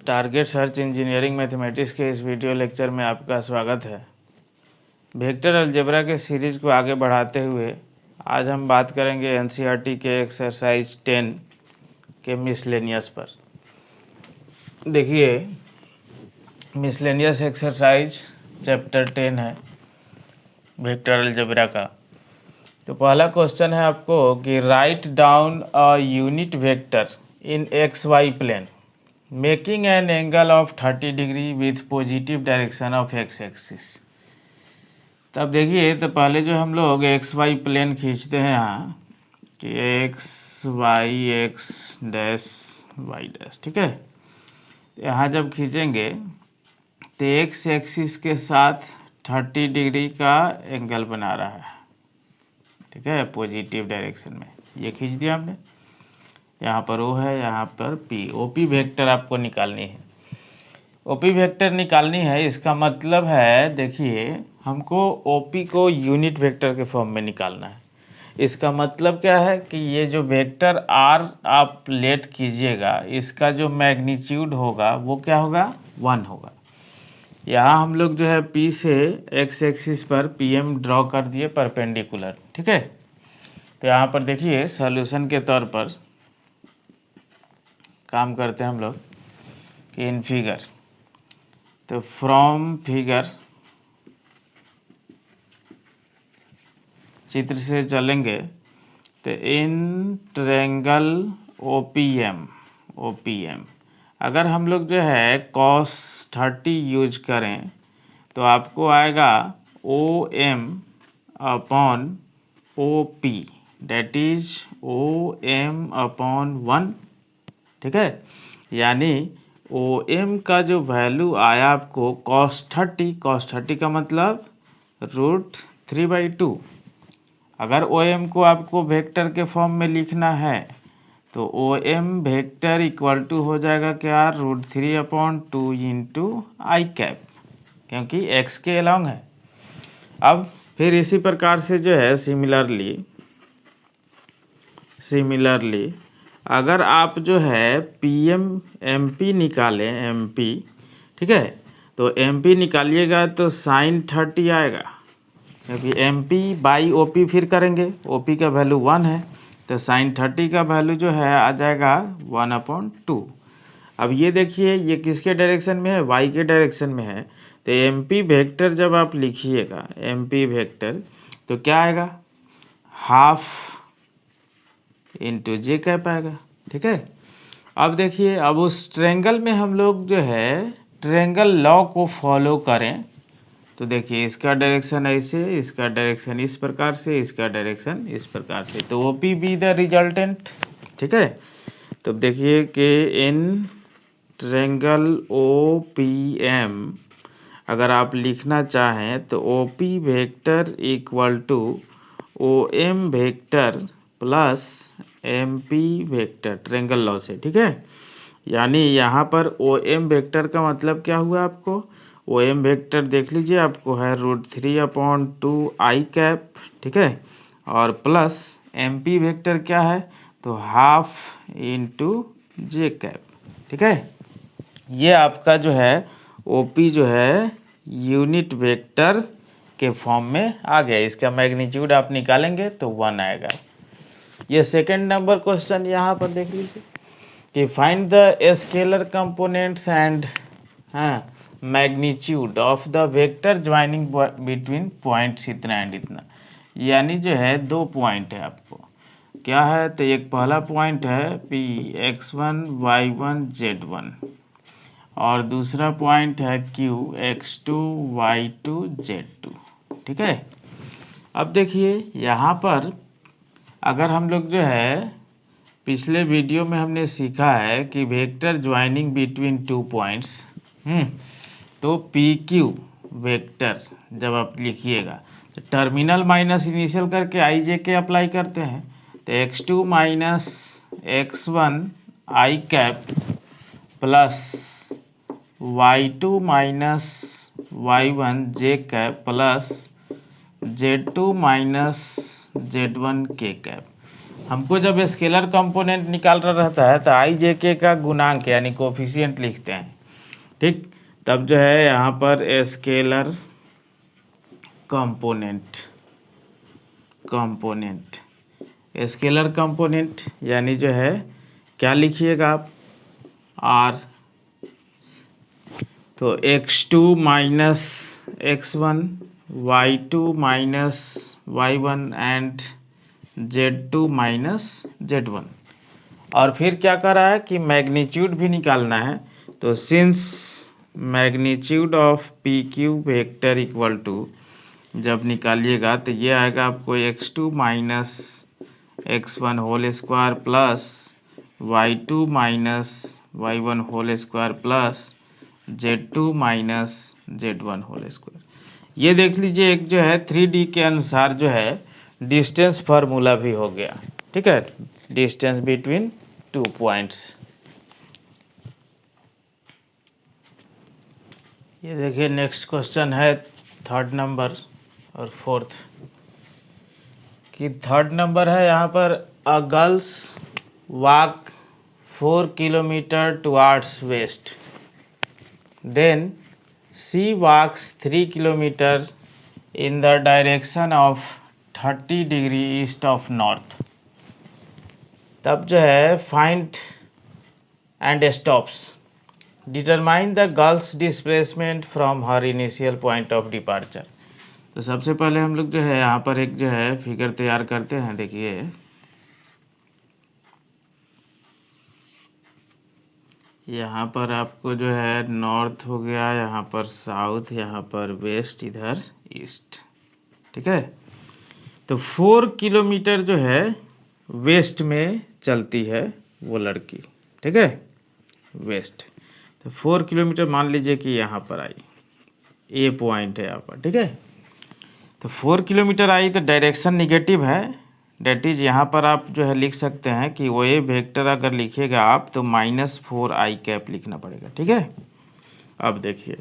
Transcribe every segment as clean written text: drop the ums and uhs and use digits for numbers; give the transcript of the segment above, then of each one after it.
Target search engineering mathematics के इस video lecture में आपका स्वागत है। वेक्टर अलजेब्रा के सीरीज को आगे बढ़ाते हुए आज हम बात करेंगे एनसीईआरटी के एक्सरसाइज 10 के मिसलेनियस पर। देखिए, मिसलेनियस एक्सरसाइज चैप्टर 10 है वेक्टर अलजेब्रा का। तो पहला क्वेश्चन है आपको कि write down a unit vector in X Y plane making an angle of 30 degree with positive direction of X axis. तब देखिए, तो पहले जो हम लोग एक्स वाई प्लेन खींचते हैं यहाँ कि X Y X dash Y dash, ठीक है। यहाँ जब खींचेंगे तो एक्स एक्सिस के साथ 30 डिग्री का एंगल बना रहा है, ठीक है, पॉजिटिव डायरेक्शन में। ये खींच दिया हमने। यहाँ पर ओ है, यहाँ पर पी। ओपी वेक्टर आपको निकालनी है। ओपी वेक्टर निकालनी है, इसका मतलब है, देखिए, हमको ओपी को यूनिट वेक्टर के फॉर्म में निकालना है। इसका मतलब क्या है कि ये जो वेक्टर आर आप लेट कीजिएगा, इसका जो मैग्नीट्यूड होगा वो क्या होगा, 1 होगा। यहाँ हम लोग जो है पी से एक्स एक्सिस पर पी एम ड्रॉ कर दिए परपेंडिकुलर, ठीक है। तो यहाँ पर देखिए, सॉल्यूशन के तौर पर काम करते हैं हम लोग कि इन फिगर, तो फ्रॉम फिगर चित्र से चलेंगे तो इन ट्रायंगल ओपीएम अगर हम लोग जो है cos 30 यूज करें तो आपको आएगा OM upon OP, that is OM upon 1, ठीक है। यानी OM का जो वैल्यू आया आपको cos 30 का मतलब √3/2। अगर OM को आपको वेक्टर के फॉर्म में लिखना है तो OM वेक्टर इक्वल टू हो जाएगा क्या, √3/2 इंटू आई कैप, क्योंकि x के अलॉन्ग है। अब फिर इसी प्रकार से जो है सिमिलरली अगर आप जो है MP निकालें, MP, ठीक है, तो MP निकालिएगा तो sin 30 आएगा, क्योंकि MP बाई OP फिर करेंगे, OP का वैल्यू 1 है, तो sin 30 का वैल्यू जो है आ जाएगा 1/2। अब ये देखिए, ये किसके डायरेक्शन में है, y के डायरेक्शन में है। तो MP वेक्टर जब आप लिखिएगा, MP वेक्टर, तो क्या आएगा, हाफ इंटू जे कैप आएगा, ठीक है। अब देखिए, अब उस ट्रायंगल में हम लोग जो है ट्रायंगल लॉ को फॉलो करें तो देखिए, इसका डायरेक्शन ऐसे, इसका डायरेक्शन इस प्रकार से, इसका डायरेक्शन इस प्रकार से, तो OP बी द रिजल्टेंट, ठीक है। तो देखिए कि इन ट्रायंगल OPM अगर आप लिखना चाहें तो OP vector equal to OM vector plus MP vector, triangle law से, ठीक है। यानी यहाँ पर OM वेक्टर का मतलब क्या हुआ, आपको OM वेक्टर देख लीजिए, आपको है √3/2 आई कैप, ठीक है, और प्लस MP वेक्टर क्या है, तो हाफ इंटू जे कैप, ठीक है। ये आपका जो है OP जो है यूनिट वेक्टर के फॉर्म में आ गया। इसका मैग्नीट्यूड आप निकालेंगे तो 1 आएगा। ये सेकंड नंबर क्वेश्चन यहाँ पर देख लीजिए कि find the scalar components and magnitude of the vector joining between points इतना एंड इतना। यानी जो है 2 पॉइंट है, आपको क्या है, तो एक पहला पॉइंट है P x1 y1 z1 और दूसरा पॉइंट है Q x2 y2 z2, ठीक है। अब देखिए, यहाँ पर अगर हम लोग जो है पिछले वीडियो में हमने सीखा है कि वेक्टर ज्वाइनिंग बिटवीन 2 पॉइंट्स, तो PQ वेक्टर जब आप लिखिएगा तो टर्मिनल माइनस इनिशियल करके IJ अप्लाई करते हैं, तो x2 minus x1 i cap plus y2 minus y1 j cap plus z2 minus z1 k cap. हमको जब स्केलर कंपोनेंट निकाल रहा रहता है तो आई जे के का गुणांक यानी कोफिशिएंट लिखते हैं, ठीक। तब जो है यहाँ पर स्केलर स्केलर कंपोनेंट यानी जो है क्या लिखिएगा आप, आर, तो x2 minus x1, y2 minus y1 and z2 minus z1। और फिर क्या कर रहा है कि मैग्नीट्यूड भी निकालना है, तो since magnitude of P Q vector equal to, जब निकालिएगा तो ये आएगा आपको x2 minus x1 whole square plus y2 minus y1 whole square plus z2 minus z1 whole square. ये देख लीजिए एक जो है 3D के अनुसार जो है डिस्टेंस फार्मूला भी हो गया, ठीक है, डिस्टेंस बिटवीन 2 पॉइंट्स। ये देखिए नेक्स्ट क्वेश्चन है 3rd नंबर और 4th कि 3rd नंबर है यहाँ पर a girls walk 4 kilometre towards west, then she walks 3 kilometre in the direction of 30 degree east of north. तब जो है find and stops, determine the girl's displacement from her initial point of departure. तो सबसे पहले हम लोग जो है यहाँ पर एक जो है फिगर तैयार करते हैं। देखिए यहाँ पर आपको जो है नॉर्थ हो गया, यहाँ पर साउथ, यहाँ पर वेस्ट, इधर ईस्ट, ठीक है। तो 4 किलोमीटर जो है वेस्ट में चलती है वो लड़की, ठीक है, वेस्ट। तो 4 किलोमीटर मान लीजिए कि यहाँ पर आई, ए पॉइंट है यहाँ पर, ठीक है। तो 4 किलोमीटर आई तो डायरेक्शन निगेटिव है, डेट इज यहाँ पर आप जो है लिख सकते हैं कि वो ए वेक्टर अगर लिखिएगा आप तो -4i कैप लिखना पड़ेगा, ठीक है। अब देखिए,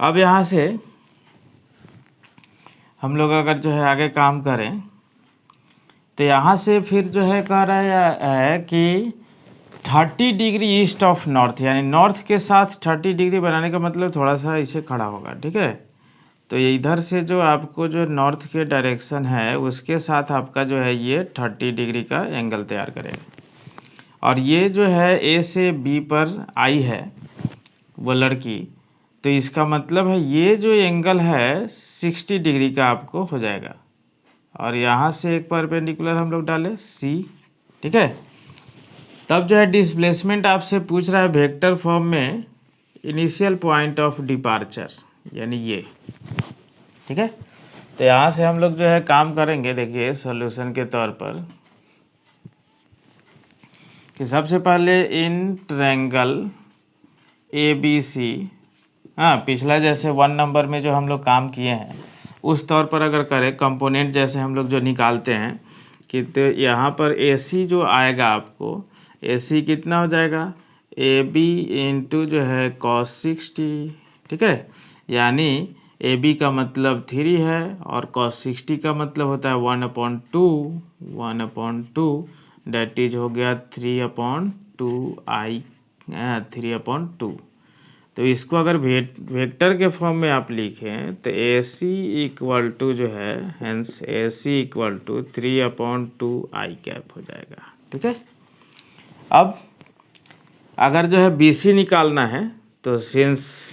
अब यहाँ से हम लोग अगर जो है आगे काम करें तो यहाँ से फिर जो है कह रहा है कि 30 डिग्री ईस्ट ऑफ नॉर्थ, यानी नॉर्थ के साथ 30 डिग्री बनाने का मतलब थोड़ा सा इसे खड़ा होगा, ठीक है। तो ये इधर से जो आपको जो नॉर्थ के डायरेक्शन है उसके साथ आपका जो है ये 30 डिग्री का एंगल तैयार करेगा। और ये जो है ए से बी पर आई है वो लड़की, तो इसका मतलब है ये जो एंगल है 60 डिग्री का आपको हो जाएगा। और यहाँ से एक परपेंडिकुलर हम लोग डालें सी, ठीक है। तब जो है डिस्प्लेसमेंट आपसे पूछ रहा है वेक्टर फॉर्म में इनिशियल पॉइंट ऑफ डिपार्चर, यानी ये, ठीक है। तो यहाँ से हम लोग जो है काम करेंगे, देखिए सॉल्यूशन के तौर पर, कि सबसे पहले इन ट्रायंगल ABC, हाँ पिछला जैसे 1 नंबर में जो हम लोग काम किए हैं उस तौर पर अगर करें, कंपोनेंट जैसे हम लोग जो निकालते हैं कि तो यहाँ पर AC जो आएगा आपको, AC कितना हो जाएगा, AB इंटू जो है cos 60, ठीक है। यानी AB का मतलब 3 है और cos 60 का मतलब होता है 1/2, डेट इज हो गया 3/2। तो इसको अगर वेक्टर के फॉर्म में आप लिखें तो AC इक्वल टू जो है, hence AC equal to 3/2i cap हो जाएगा, ठीक है। अब अगर जो है BC निकालना है तो सिंस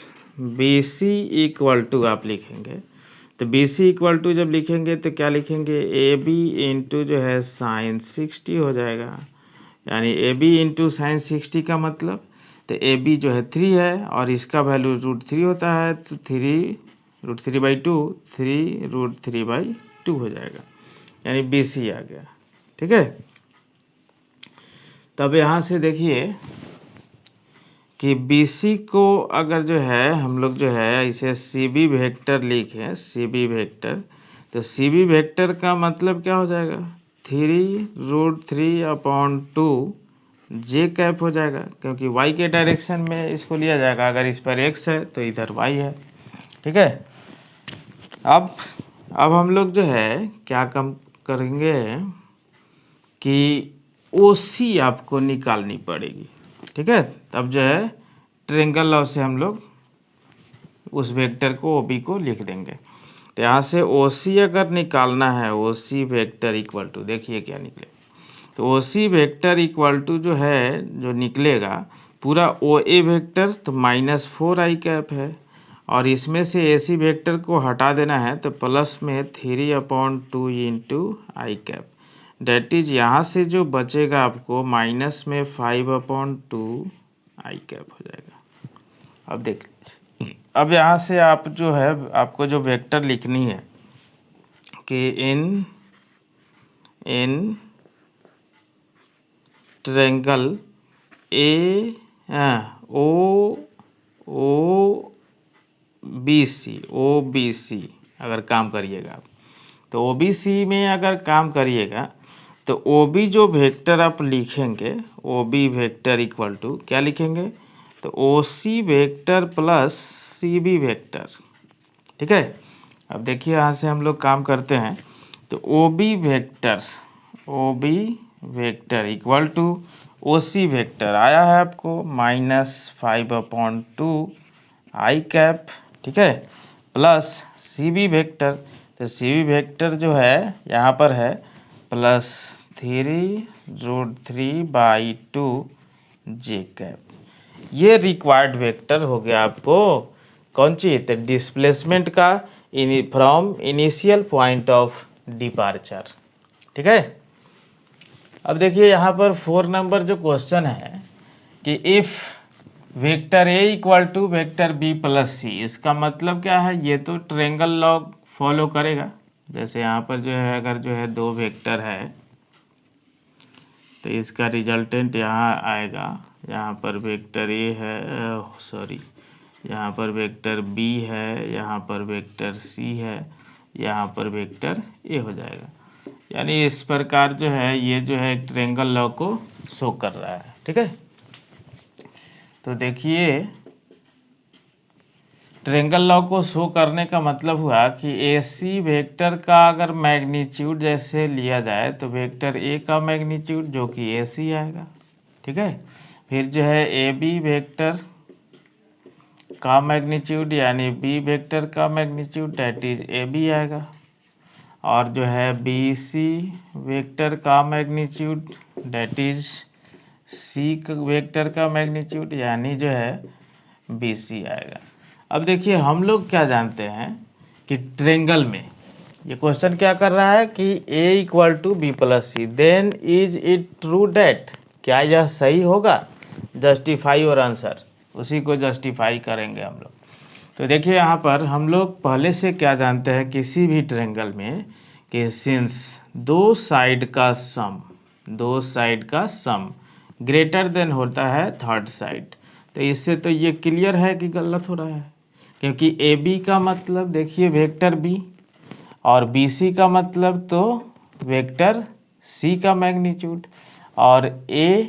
BC इक्वल टू आप लिखेंगे, तो BC इक्वल टू जब लिखेंगे तो क्या लिखेंगे, AB इंटू जो है साइन 60 हो जाएगा। यानी AB इंटू साइन 60 का मतलब, तो AB जो है 3 है और इसका वैल्यू √3 होता है, तो 3√3/2 3√3/2 हो जाएगा, यानी BC आ गया, ठीक है। तब यहाँ से देखिए कि BC को अगर जो है हम लोग जो है इसे CB वेक्टर लिखें, CB वेक्टर, तो CB वेक्टर का मतलब क्या हो जाएगा, 3√3/2 जे कैप हो जाएगा, क्योंकि y के डायरेक्शन में इसको लिया जाएगा। अगर इस पर x है तो इधर y है, ठीक है। अब हम लोग जो है क्या कम करेंगे कि OC आपको निकालनी पड़ेगी, ठीक है। तब जो है ट्रायंगल लॉ से हम लोग उस वेक्टर को OB को लिख देंगे। तो यहाँ से OC अगर निकालना है, OC वेक्टर इक्वल टू, देखिए क्या निकले, तो OC वेक्टर इक्वल टू जो है, जो निकलेगा पूरा OA वेक्टर तो -4i कैप है, और इसमें से AC वेक्टर को हटा देना है तो प्लस में 3/2 into I cap, that is यहाँ से जो बचेगा आपको माइनस में 5/2 आई कैप हो जाएगा। अब देख, अब यहाँ से आप जो है आपको जो वेक्टर लिखनी है कि इन ट्रायंगल OBC अगर काम करिएगा आप, तो OBC में अगर काम करिएगा तो OB जो वेक्टर आप लिखेंगे, OB वेक्टर इक्वल टू क्या लिखेंगे, तो OC vector plus CB vector, ठीक है। अब देखिए यहाँ से हम लोग काम करते हैं, तो OB vector equal to OC vector आया है आपको -5/2 आई कैप, ठीक है, प्लस CB वेक्टर, तो CB वेक्टर जो है यहाँ पर है +3√3/2 जे कैप। ये रिक्वायर्ड वेक्टर हो गया आपको कौन सी, तो डिस्प्लेसमेंट का from initial point of departure, ठीक है। अब देखिए यहाँ पर 4 नंबर जो क्वेश्चन है कि if vector A equal to vector B plus C, इसका मतलब क्या है, ये तो ट्रायंगल लॉ फॉलो करेगा। जैसे यहाँ पर जो है अगर जो है 2 वेक्टर है तो इसका रिजल्टेंट यहाँ आएगा, यहाँ पर वेक्टर A है, सॉरी यहाँ पर वेक्टर B है, यहाँ पर वेक्टर C है, यहाँ पर वेक्टर A हो जाएगा। यानी इस प्रकार जो है ये जो है ट्रायंगल लॉ को शो कर रहा है, ठीक है। तो देखिए ट्रायंगल लॉ को शो करने का मतलब हुआ कि AC वेक्टर का अगर मैग्नीट्यूड जैसे लिया जाए तो वेक्टर A का मैग्नीट्यूड जो कि AC आएगा, ठीक है। फिर जो है AB वेक्टर का मैग्नीट्यूड यानी B वेक्टर का मैग्नीट्यूड डेट इज AB आएगा, और जो है BC वेक्टर का magnitude that is C vector का मैग्नीट्यूड यानी जो है BC आएगा। अब देखिए हम लोग क्या जानते हैं कि ट्रायंगल में ये क्वेश्चन क्या कर रहा है कि A equal to B plus C, then is it true that, क्या यह सही होगा, जस्टिफाई और आंसर, उसी को जस्टिफाई करेंगे हम लोग। तो देखिए यहाँ पर हम लोग पहले से क्या जानते हैं किसी भी ट्रायंगल में कि सिंस दो साइड का सम ग्रेटर देन होता है थर्ड साइड, तो इससे तो ये क्लियर है कि गलत हो रहा है, क्योंकि AB का मतलब देखिए वेक्टर B और BC का मतलब तो वेक्टर C का मैग्नीट्यूड, और A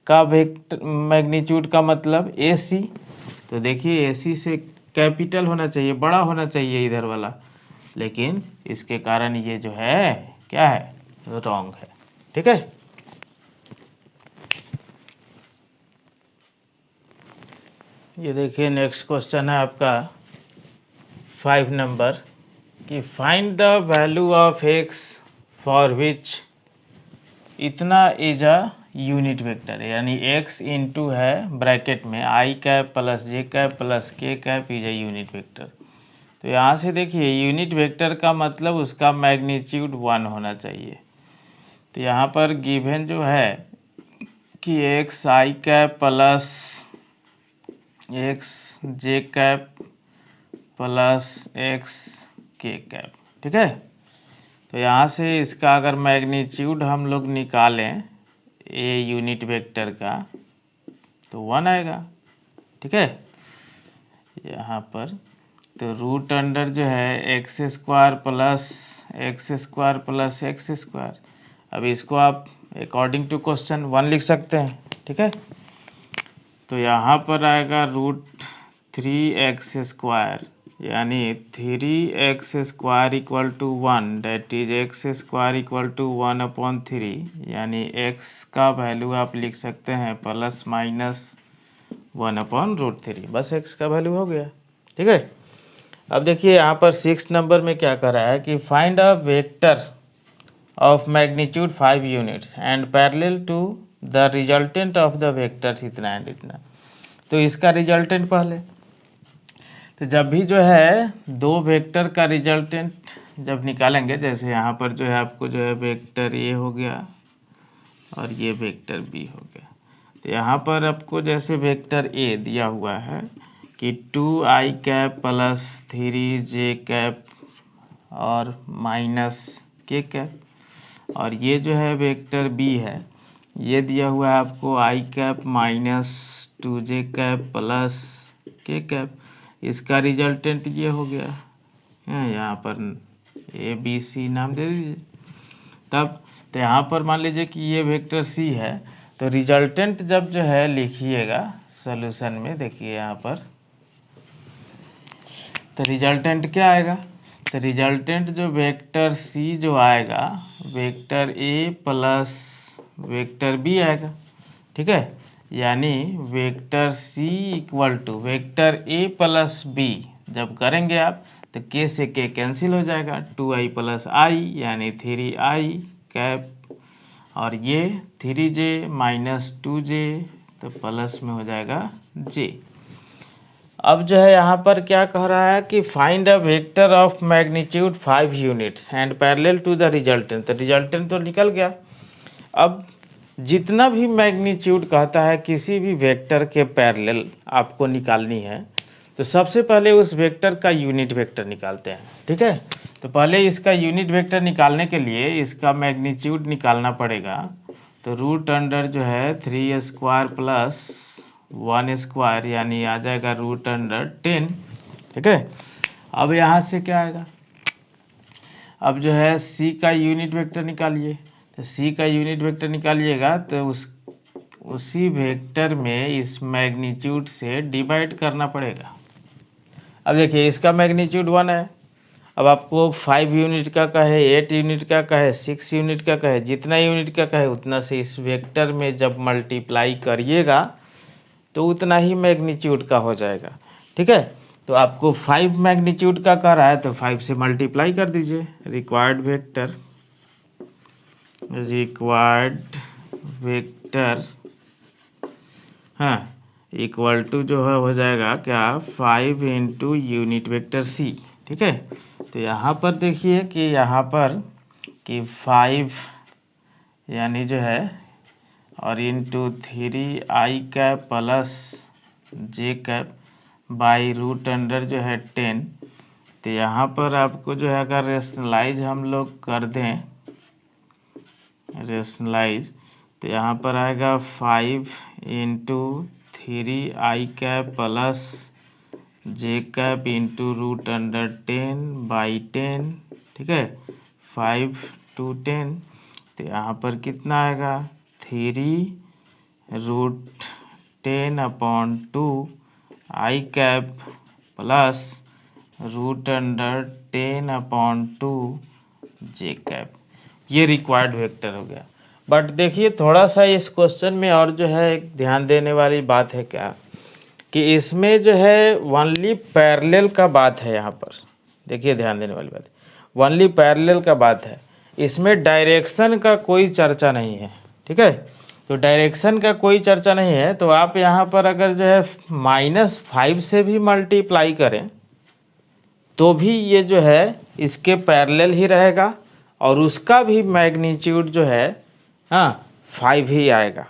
का वेक्टर मैग्नीट्यूड का मतलब AC, तो देखिए AC से कैपिटल होना चाहिए, बड़ा होना चाहिए इधर वाला, लेकिन इसके कारण ये जो है क्या है, रॉन्ग है, ठीक है। ये देखिए नेक्स्ट क्वेश्चन है आपका 5 नंबर कि find the value of x for which इतना इज अ यूनिट वेक्टर, यानी x इंटू है ब्रैकेट में आई कैप प्लस जे कैप प्लस के cap is a unit vector. तो यहाँ से देखिए यूनिट वेक्टर का मतलब उसका मैग्नीट्यूड 1 होना चाहिए। तो यहाँ पर गिवन जो है कि x आई कैप प्लस x जे कैप प्लस x के कैप, ठीक है। तो यहाँ से इसका अगर मैग्नीट्यूड हम लोग निकालें A यूनिट वेक्टर का तो 1 आएगा, ठीक है। यहाँ पर तो रूट अंडर जो है x² प्लस x²। अब इसको आप अकॉर्डिंग टू क्वेश्चन 1 लिख सकते हैं, ठीक है। तो यहाँ पर आएगा √3x² यानी 3x² equal to 1, that is x² equal to 1/3, यानी x का वैल्यू आप लिख सकते हैं प्लस माइनस 1/√3। बस x का वैल्यू हो गया। ठीक है, अब देखिए यहाँ पर 6 नंबर में क्या कर रहा है कि find a vector of magnitude 5 units and parallel to the resultant of the vectors इतना एंड इतना। तो इसका रिजल्टेंट पहले, तो जब भी जो है दो वेक्टर का रिजल्टेंट जब निकालेंगे, जैसे यहाँ पर जो है आपको जो है वेक्टर ए हो गया और ये वेक्टर बी हो गया, तो यहाँ पर आपको जैसे वेक्टर ए दिया हुआ है कि 2i cap plus 3j cap और माइनस k कैप, और ये जो है वेक्टर बी है, ये दिया हुआ है आपको i cap minus 2j cap plus k cap. इसका रिजल्टेंट ये हो गया है, यहाँ पर ABC नाम दे दीजिए। तब तो यहाँ पर मान लीजिए कि ये वेक्टर C है, तो रिजल्टेंट जब जो है लिखिएगा सॉल्यूशन में, देखिए यहाँ पर तो रिजल्टेंट क्या आएगा, तो रिजल्टेंट जो वेक्टर C जो आएगा vector A plus vector B आएगा। ठीक है, यानी vector C equal to vector A plus B जब करेंगे आप तो K से K कैंसिल हो जाएगा, 2i प्लस I यानी 3i कैप, और ये 3j माइनस 2j तो प्लस में हो जाएगा j। अब जो है यहाँ पर क्या कह रहा है कि find a vector of magnitude 5 units and parallel to the resultant. तो रिजल्टेंट तो निकल गया। अब जितना भी मैग्नीट्यूड कहता है किसी भी वेक्टर के पैरेलल आपको निकालनी है, तो सबसे पहले उस वेक्टर का यूनिट वेक्टर निकालते हैं। ठीक है, तो पहले इसका यूनिट वेक्टर निकालने के लिए इसका मैग्नीट्यूड निकालना पड़ेगा। तो रूट अंडर जो है 3² प्लस 1² यानी आ जाएगा रूट अंडर 10। ठीक है, अब यहाँ से क्या आएगा, अब जो है C का यूनिट वेक्टर निकालिए। तो C का यूनिट वेक्टर निकालिएगा तो उसी वेक्टर में इस मैग्नीट्यूड से डिवाइड करना पड़ेगा। अब देखिए इसका मैग्नीट्यूड 1 है, अब आपको 5 यूनिट का कहे, 8 यूनिट का कहे, 6 यूनिट का कहे, जितना यूनिट का कहे उतना से इस वेक्टर में जब मल्टीप्लाई करिएगा तो उतना ही मैग्नीट्यूड का हो जाएगा। ठीक है, तो आपको 5 मैग्नीट्यूड का कह रहा है तो 5 से मल्टीप्लाई कर दीजिए। रिक्वायर्ड वेक्टर हाँ इक्वल टू जो है हो जाएगा क्या 5 इंटू यूनिट वेक्टर C। ठीक है, तो यहाँ पर देखिए कि यहाँ पर कि 5 यानी जो है और into 3i cap plus j cap by root under जो है 10। तो यहाँ पर आपको जो है अगर रेशनलाइज हम लोग कर दें रेशनलाइज, तो यहाँ पर आएगा 5 into 3i cap plus j cap into root under 10 by 10। ठीक है, 5 to 10, तो यहाँ पर कितना आएगा 3√10/2 i cap plus root under 10/2 j cap. ये रिक्वायर्ड वेक्टर हो गया। बट देखिए थोड़ा सा इस क्वेश्चन में और जो है एक ध्यान देने वाली बात है क्या कि इसमें जो है ओनली पैरेलल का बात है। यहाँ पर देखिए ध्यान देने वाली बात ओनली पैरेलल का बात है, इसमें डायरेक्शन का कोई चर्चा नहीं है। ठीक है, तो डायरेक्शन का कोई चर्चा नहीं है, तो आप यहाँ पर अगर जो है -5 से भी मल्टीप्लाई करें तो भी ये जो है इसके पैरेलल ही रहेगा और उसका भी मैग्नीट्यूड जो है 5 ही आएगा।